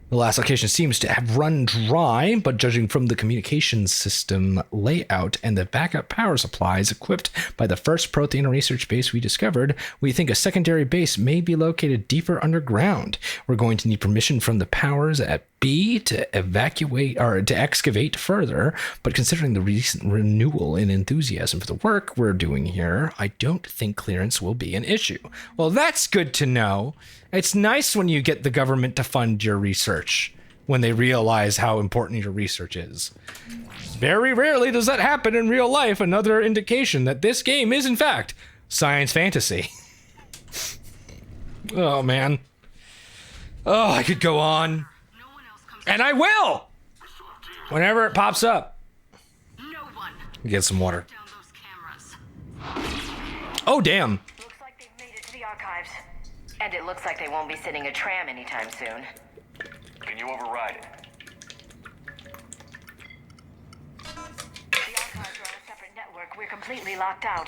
The last location seems to have run dry, but judging from the communications system layout and the backup power supplies equipped by the first Prothean research base we discovered, we think a secondary base may be located deeper underground. We're going to need permission from the powers at B to evacuate or to excavate further, but considering the recent renewal in enthusiasm for the work we're doing here, I don't think clearance will be an issue. Well, that's good to know. It's nice when you get the government to fund your research, when they realize how important your research is. Very rarely does that happen in real life, another indication that this game is, in fact, science fantasy. Oh, man. Oh, I could go on. And I will! Whenever it pops up. Get some water. Oh, damn. And it looks like they won't be sending a tram anytime soon. Can you override it? The archives are on a separate network. We're completely locked out.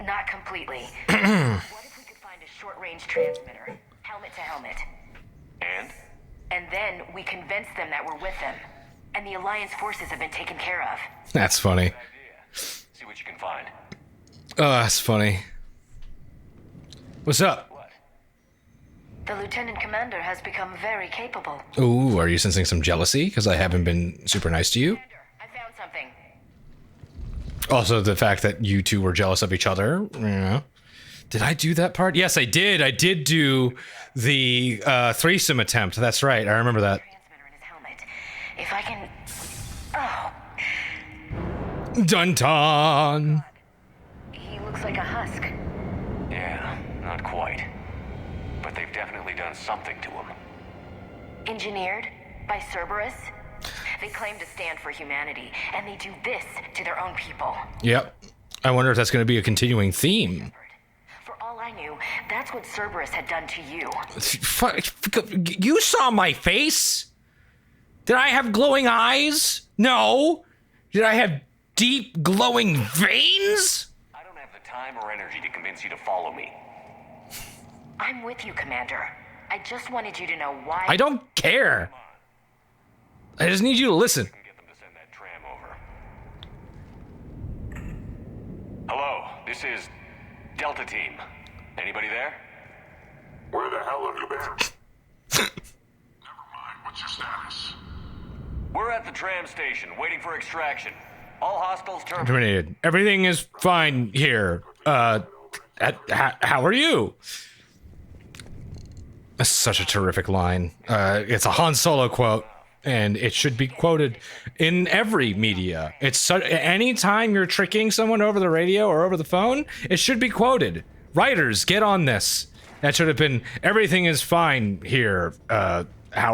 Not completely. What if we could find a short-range transmitter? Helmet to helmet. And? And then we convince them that we're with them. And the Alliance forces have been taken care of. That's funny. See what you can find. Oh, that's funny. What's up? The Lieutenant Commander has become very capable. Ooh, are you sensing some jealousy because I haven't been super nice to you? Commander, I found something. Also, the fact that you two were jealous of each other. Yeah. Did I do that part? Yes, I did. I did do the threesome attempt. That's right. I remember that. Transmitter in his helmet. If I can... Oh. Dun dun. He looks like a husk. Yeah, not quite. But they've definitely done something to him. Engineered by Cerberus? They claim to stand for humanity, and they do this to their own people. Yep. I wonder if that's going to be a continuing theme. For all I knew, that's what Cerberus had done to you. You saw my face? Did I have glowing eyes? No. Did I have deep glowing veins? I don't have the time or energy to convince you to follow me. I'm with you, Commander. I just wanted you to know why... I don't care. I just need you to listen. Get them to send that tram over. Hello, this is Delta Team. Anybody there? Where the hell have you been? Never mind, what's your status? We're at the tram station, waiting for extraction. All hostiles Terminated. Everything is fine here. How are you? That's such a terrific line. It's a Han Solo quote, and it should be quoted in every media. It's anytime you're tricking someone over the radio or over the phone, it should be quoted. Writers, get on this. That should have been, everything is fine here. How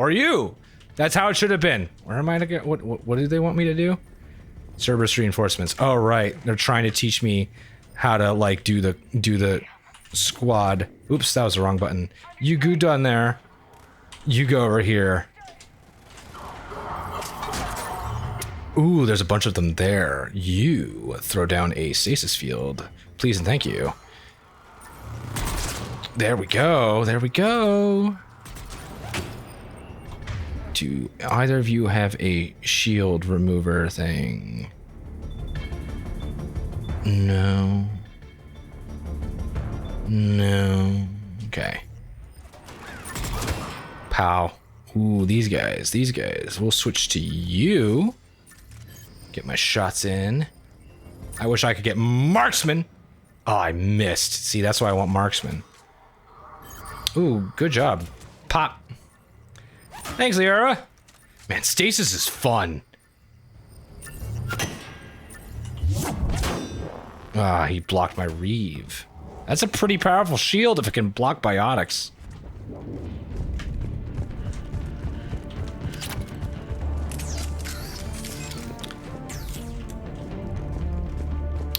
are you? That's how it should have been. Where am I to get? What do they want me to do? Cerberus reinforcements. Oh, right. They're trying to teach me how to, like, do the squad. Oops, that was the wrong button. You go down there. You go over here. Ooh, there's a bunch of them there. You throw down a stasis field. Please and thank you. There we go. There we go. Do either of you have a shield remover thing? No. No. Okay. Pow. Ooh, these guys. We'll switch to you. Get my shots in. I wish I could get marksman. Oh, I missed. See, that's why I want marksman. Ooh, good job. Pop. Thanks, Liara. Man, stasis is fun. Ah, he blocked my Reeve. That's a pretty powerful shield if it can block biotics.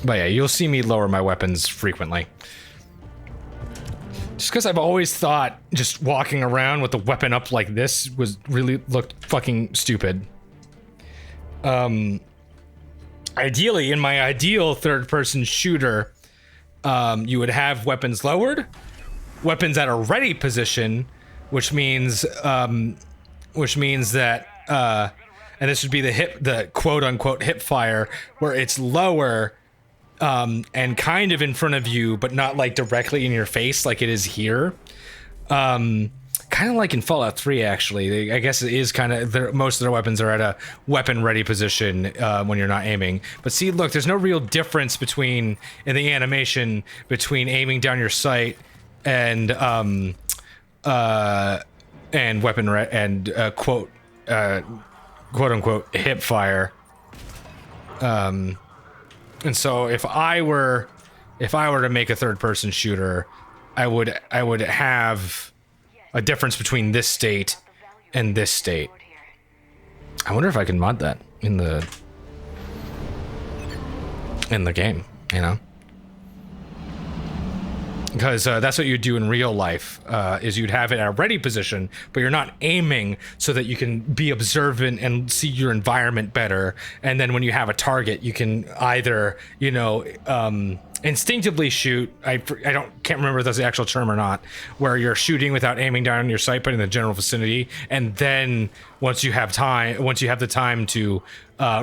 But yeah, you'll see me lower my weapons frequently. Just because I've always thought just walking around with the weapon up like this was really looked fucking stupid. Ideally, in my ideal third-person shooter, you would have weapons lowered, weapons at a ready position, which means which means that, and this would be the quote-unquote hip fire, where it's lower and kind of in front of you, but not like directly in your face like it is here. Kind of like in Fallout 3, actually. I guess it is kind of... Most of their weapons are at a weapon-ready position when you're not aiming. But see, look, there's no real difference between, in the animation, between aiming down your sight and weapon and quote-unquote hip fire. And so if I were to make a third-person shooter, I would have a difference between this state and this state. I wonder if I can mod that in the game, you know? Because that's what you do in real life, is you'd have it at a ready position, but you're not aiming so that you can be observant and see your environment better. And then when you have a target, you can either, you know, instinctively shoot. Can't remember if that's the actual term or not, where you're shooting without aiming down on your sight, but in the general vicinity. And then once you have the time to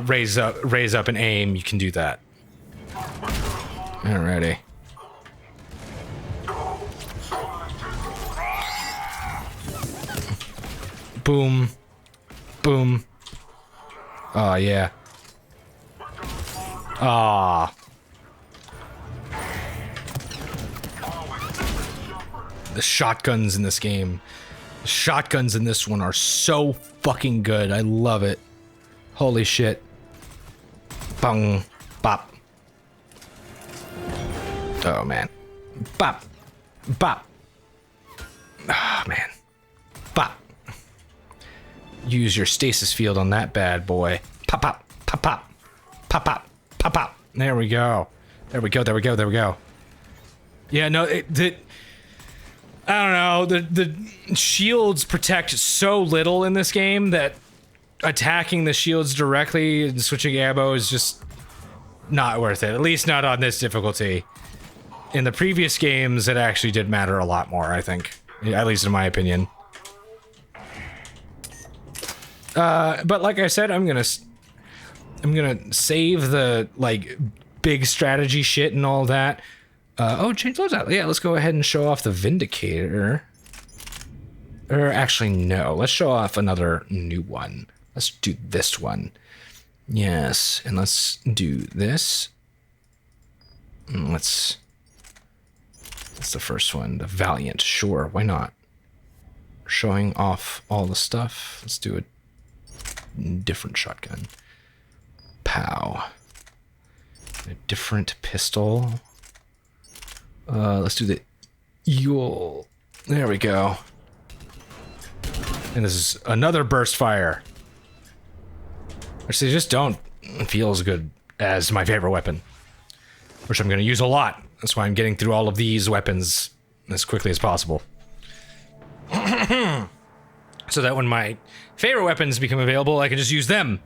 raise up and aim, you can do that. Alrighty. Boom. Boom. Oh, yeah. Ah. The shotguns in this game. The shotguns in this one are so fucking good. I love it. Holy shit. Bung. Bop. Oh, man. Bop. Bop. Oh, man. Bop. Use your stasis field on that bad boy. Pop, pop, pop, pop, pop, pop, pop, pop. There we go. There we go. There we go. There we go. Yeah, no, I don't know. The shields protect so little in this game that attacking the shields directly and switching ammo is just not worth it. At least not on this difficulty. In the previous games, it actually did matter a lot more, I think. At least in my opinion. But like I said, I'm gonna save the like big strategy shit and all that. Change those out. Yeah, let's go ahead and show off the Vindicator. Or actually, no. Let's show off another new one. Let's do this one. Yes, and let's do this. That's the first one. The Valiant. Sure, why not? Showing off all the stuff. Let's do a different shotgun. Pow. A different pistol. Let's do the Eagle. There we go. And this is another burst fire. Which they just don't feel as good as my favorite weapon. Which I'm going to use a lot. That's why I'm getting through all of these weapons as quickly as possible. So that when my favorite weapons become available, I can just use them.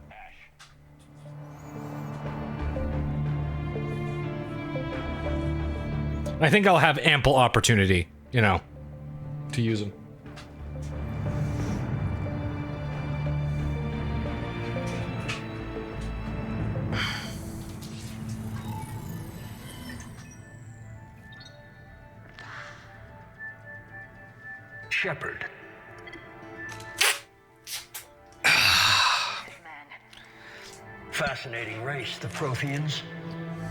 I think I'll have ample opportunity, you know, to use them. Shepard. Fascinating race, the Protheans.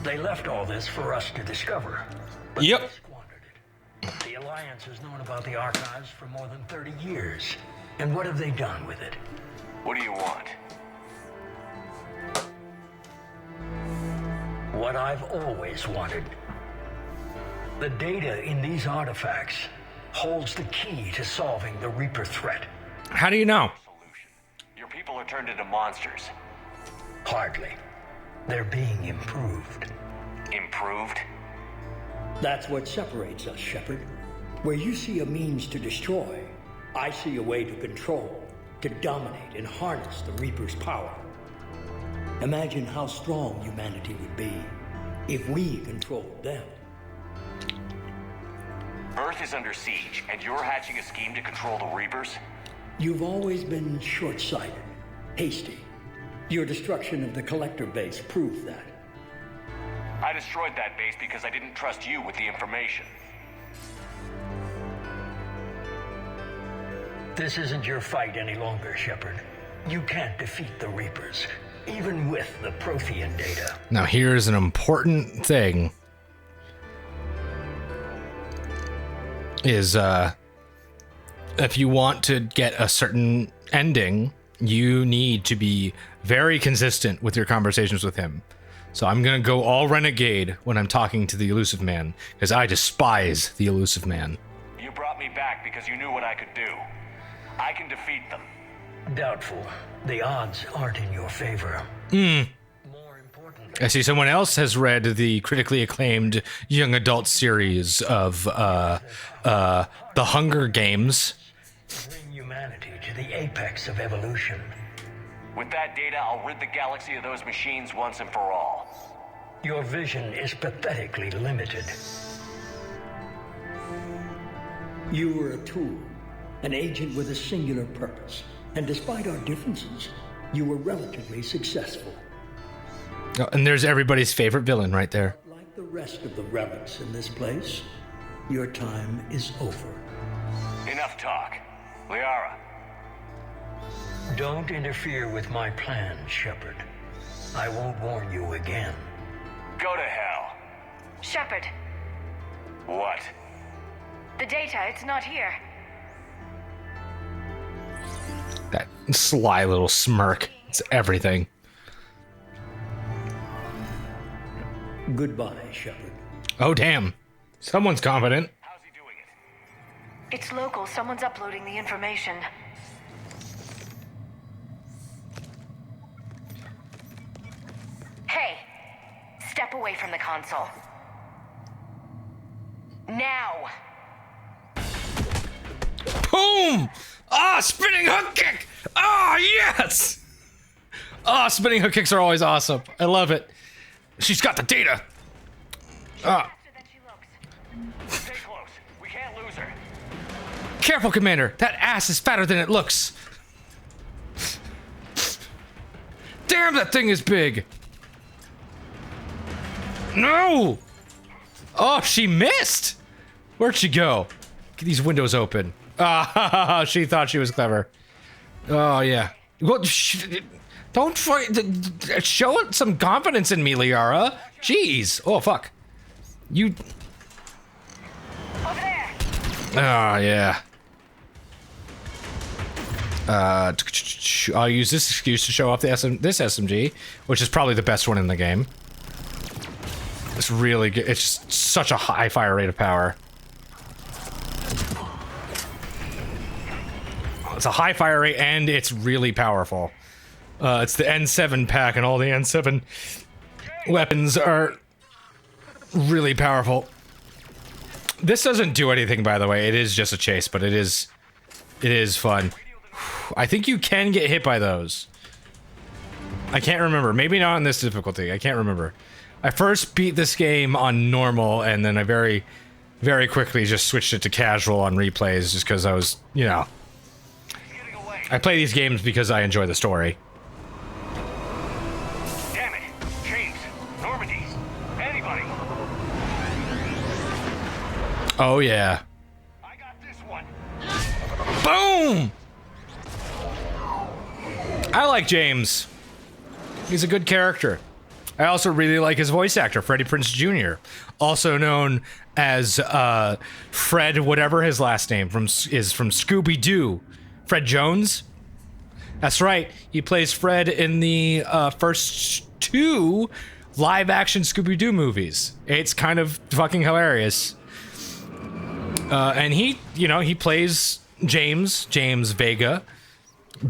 They left all this for us to discover. But yep. They squandered it. The Alliance has known about the archives for more than 30 years. And what have they done with it? What do you want? What I've always wanted. The data in these artifacts holds the key to solving the Reaper threat. How do you know? Your people are turned into monsters. Hardly. They're being improved. Improved? That's what separates us, Shepard. Where you see a means to destroy, I see a way to control, to dominate and harness the Reaper's power. Imagine how strong humanity would be if we controlled them. Earth is under siege, and you're hatching a scheme to control the Reapers? You've always been short-sighted, hasty. Your destruction of the Collector base proved that. I destroyed that base because I didn't trust you with the information. This isn't your fight any longer, Shepard. You can't defeat the Reapers, even with the Prothean data. Now here's an important thing. Is, if you want to get a certain ending, you need to be very consistent with your conversations with him. So I'm gonna go all renegade when I'm talking to the Elusive Man, because I despise the Elusive Man. You brought me back because you knew what I could do. I can defeat them. Doubtful. The odds aren't in your favor. More important, I see someone else has read the critically acclaimed young adult series of The Hunger Games. bring humanity to the apex of evolution. With that data, I'll rid the galaxy of those machines once and for all. Your vision is pathetically limited. You were a tool, an agent with a singular purpose. And despite our differences, you were relatively successful. Oh, and there's everybody's favorite villain right there. Like the rest of the relics in this place, your time is over. Enough talk. Liara, Don't interfere with my plan, Shepard. I won't warn you again. go to hell. Shepard, What? the data, it's not here. That sly little smirk. It's everything. Goodbye, Shepard. Oh, damn. Someone's confident. How's he doing it? It's local. Someone's uploading the information. Hey, step away from the console. Now. Boom! Ah, spinning hook kick! Ah, yes! Ah, spinning hook kicks are always awesome. I love it. She's got the data. Ah, Faster than she looks. Stay close. We can't lose her. careful, Commander. That ass is fatter than it looks. Damn, that thing is big. No! Oh, she missed. Where'd she go? Get these windows open. Ah, she thought she was clever. Oh, yeah. Well, don't show some confidence in me, Liara. Jeez. Oh, fuck. You... Over there. Oh, yeah. I'll use this excuse to show off this SMG, which is probably the best one in the game. It's really good. It's just such a high fire rate of power. It's a high fire rate and it's really powerful. It's the N7 pack, and all the N7 weapons are really powerful. This doesn't do anything, by the way. It is just a chase, but it is fun. I think you can get hit by those. I can't remember. Maybe not on this difficulty. I can't remember. I first beat this game on normal, and then I very, very quickly just switched it to casual on replays, just because I was, you know... I play these games because I enjoy the story. Damn it. James. Normandy. Anybody. Oh, yeah. I got this one. Boom! I like James. He's a good character. I also really like his voice actor, Freddie Prinze Jr., also known as Fred, whatever his last name is from Scooby-Doo. Fred Jones? That's right. He plays Fred in the first 2 live-action Scooby-Doo movies. It's kind of fucking hilarious. And he, you know, he plays James Vega,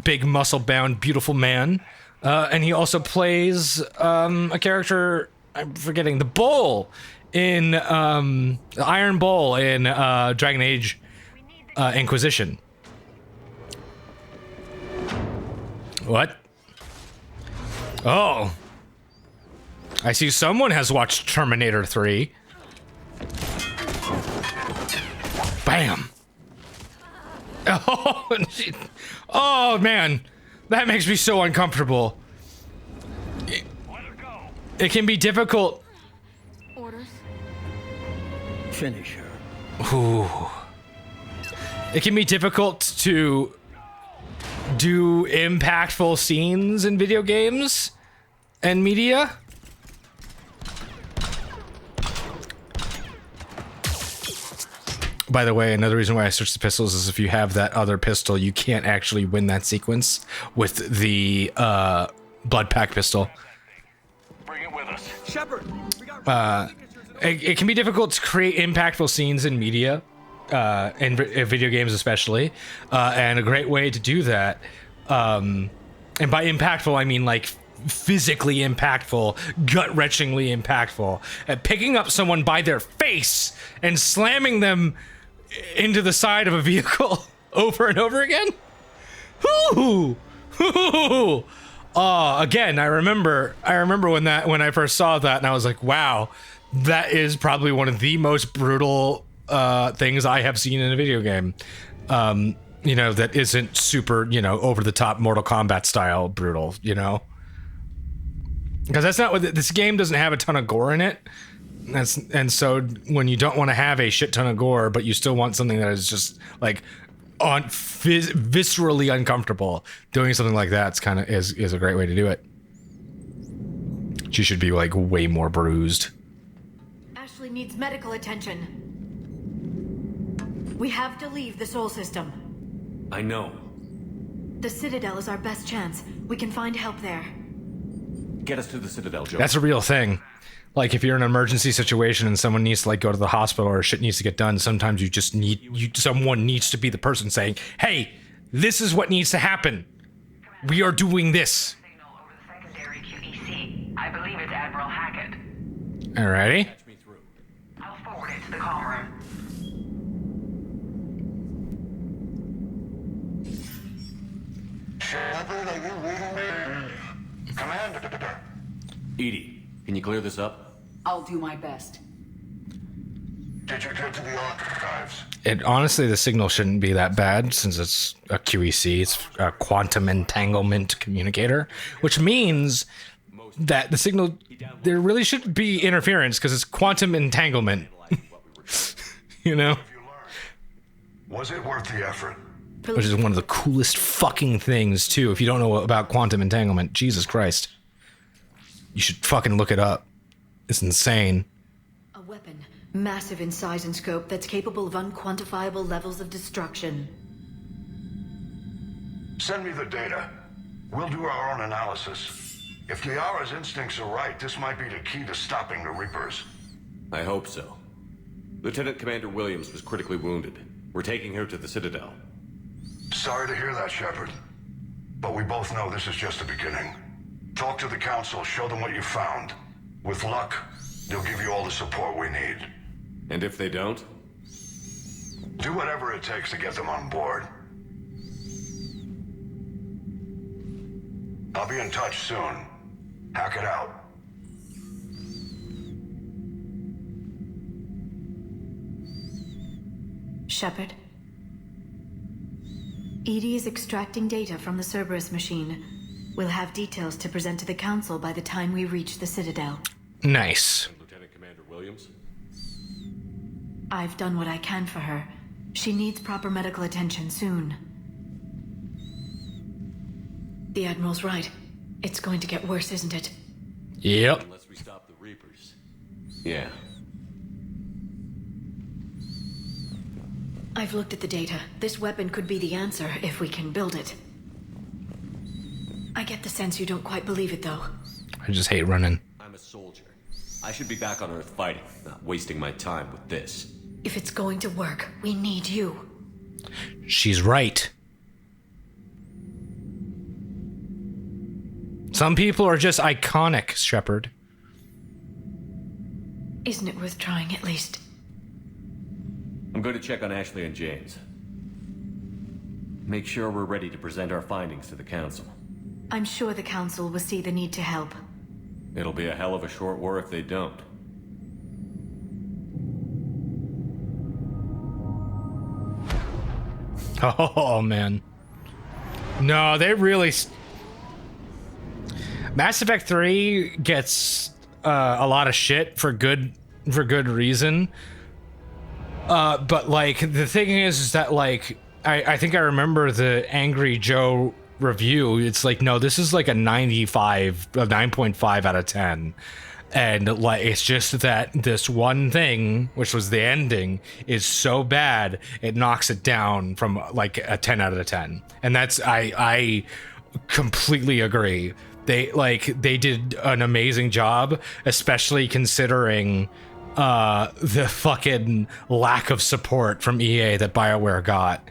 big muscle-bound, beautiful man. And he also plays a character, I'm forgetting, the Bull in the Iron Bull in Dragon Age Inquisition. What? Oh. I see someone has watched Terminator 3. Bam. Oh man, that makes me so uncomfortable. It can be difficult. Orders? Finish her. Ooh. It can be difficult to do impactful scenes in video games and media. By the way, another reason why I switched to pistols is if you have that other pistol, you can't actually win that sequence with the blood pack pistol. Bring it with us. Shepard! It can be difficult to create impactful scenes in media, in video games especially, and a great way to do that, and by impactful I mean like physically impactful, gut-wrenchingly impactful, picking up someone by their face and slamming them into the side of a vehicle over and over again. Again, I remember when I first saw that, and I was like, wow, that is probably one of the most brutal things I have seen in a video game. You know, that isn't super, you know, over the top Mortal Kombat style brutal, you know? Because that's not what this game doesn't have a ton of gore in it. And so when you don't want to have a shit ton of gore, but you still want something that is just like viscerally uncomfortable, doing something like that's kind of is a great way to do it. She should be like way more bruised. Ashley needs medical attention. We have to leave the Sol system. I know. The Citadel is our best chance. We can find help there. Get us to the Citadel, Joe. That's a real thing. Like if you're in an emergency situation and someone needs to like go to the hospital or shit needs to get done, sometimes you just need someone needs to be the person saying, "Hey, this is what needs to happen. We are doing this." Signal over the secondary QEC. I believe it's Admiral Hackett. Alrighty. Patch me through. I'll forward it to the comm room. Shepard, are you reading me? Commander. Edie, can you clear this up? I'll do my best. Did you get to the archives? Honestly, the signal shouldn't be that bad since it's a QEC. It's a quantum entanglement communicator, which means that the signal, there really shouldn't be interference because it's quantum entanglement. You know? Was it worth the effort? Which is one of the coolest fucking things, too. If you don't know about quantum entanglement, Jesus Christ. You should fucking look it up. It's insane. A weapon, massive in size and scope, that's capable of unquantifiable levels of destruction. Send me the data. We'll do our own analysis. If Liara's instincts are right, this might be the key to stopping the Reapers. I hope so. Lieutenant Commander Williams was critically wounded. We're taking her to the Citadel. Sorry to hear that, Shepard. But we both know this is just the beginning. Talk to the Council, show them what you found. With luck, they'll give you all the support we need. And if they don't? Do whatever it takes to get them on board. I'll be in touch soon. Hack it out. Shepard. Edie is extracting data from the Cerberus machine. We'll have details to present to the Council by the time we reach the Citadel. Nice. And Lieutenant Commander Williams? I've done what I can for her. She needs proper medical attention soon. The Admiral's right. It's going to get worse, isn't it? Yep. Unless we stop the Reapers. Yeah. I've looked at the data. This weapon could be the answer if we can build it. I get the sense you don't quite believe it, though. I just hate running. I'm a soldier. I should be back on Earth fighting, not wasting my time with this. If it's going to work, we need you. She's right. Some people are just iconic, Shepard. Isn't it worth trying at least? I'm going to check on Ashley and James. Make sure we're ready to present our findings to the Council. I'm sure the Council will see the need to help. It'll be a hell of a short war if they don't. Oh man. No, they really. Mass Effect 3 gets a lot of shit for good reason. But like the thing is that like I think I remember the Angry Joe review. It's like, no, this is like a 9.5 out of 10. And like it's just that this one thing, which was the ending, is so bad it knocks it down from like a 10 out of 10. And that's I completely agree. They did an amazing job, especially considering the fucking lack of support from EA that BioWare got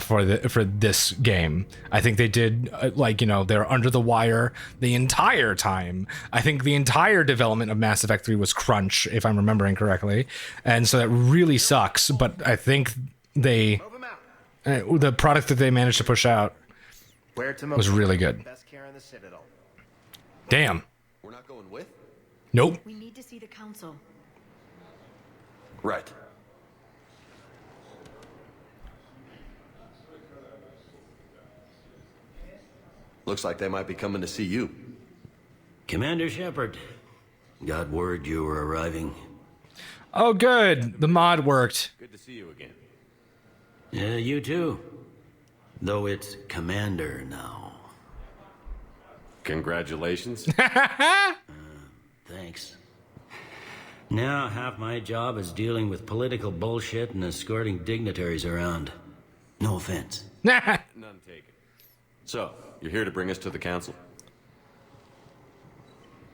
for this game. I think they did they're under the wire the entire time. I think the entire development of Mass Effect 3 was crunch, if I'm remembering correctly, and so that really sucks. But I think the product that they managed to push out was really good. Best care in the Citadel. Damn. We're not going with? Nope. We need to see the council. Right. Looks like they might be coming to see you. Commander Shepard, got word you were arriving. Oh, good. The mod worked. Good to see you again. Yeah, you too. Though it's Commander now. Congratulations. Thanks. Now half my job is dealing with political bullshit and escorting dignitaries around. No offense. None taken. So, you're here to bring us to the council?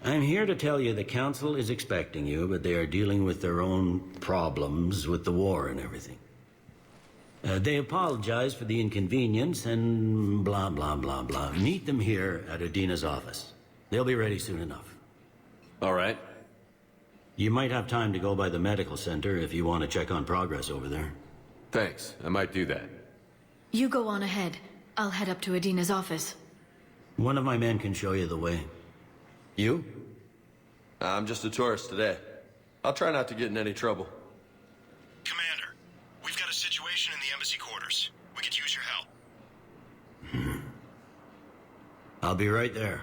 I'm here to tell you the council is expecting you, but they are dealing with their own problems with the war and everything. They apologize for the inconvenience and blah, blah, blah, blah. Meet them here at Adina's office. They'll be ready soon enough. All right. You might have time to go by the medical center if you want to check on progress over there. Thanks. I might do that. You go on ahead. I'll head up to Adina's office. One of my men can show you the way. You? I'm just a tourist today. I'll try not to get in any trouble. Commander, we've got a situation in the embassy quarters. We could use your help. I'll be right there.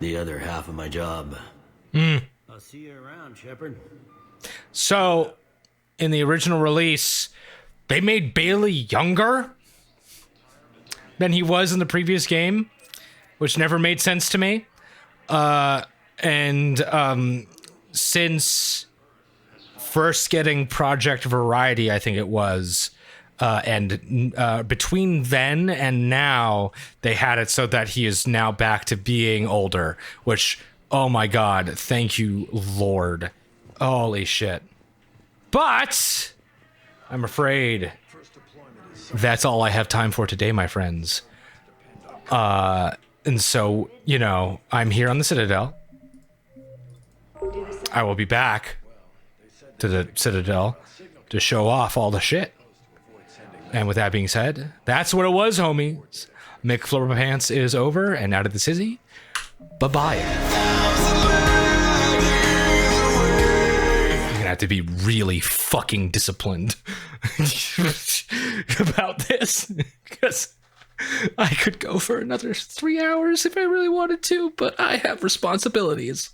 The other half of my job. I'll see you around, Shepard. So, in the original release, they made Bailey younger than he was in the previous game, which never made sense to me. Since first getting Project Variety, I think it was, and between then and now, they had it so that he is now back to being older, which, oh my god, thank you, Lord. Holy shit. But I'm afraid that's all I have time for today, my friends. And so, I'm here on the Citadel. I will be back to the Citadel to show off all the shit. And with that being said, that's what it was, homies. Mick Florpants is over and out of the Sizzy. Bye-bye. You're gonna have to be really fucking disciplined about this, because I could go for another 3 hours if I really wanted to, but I have responsibilities.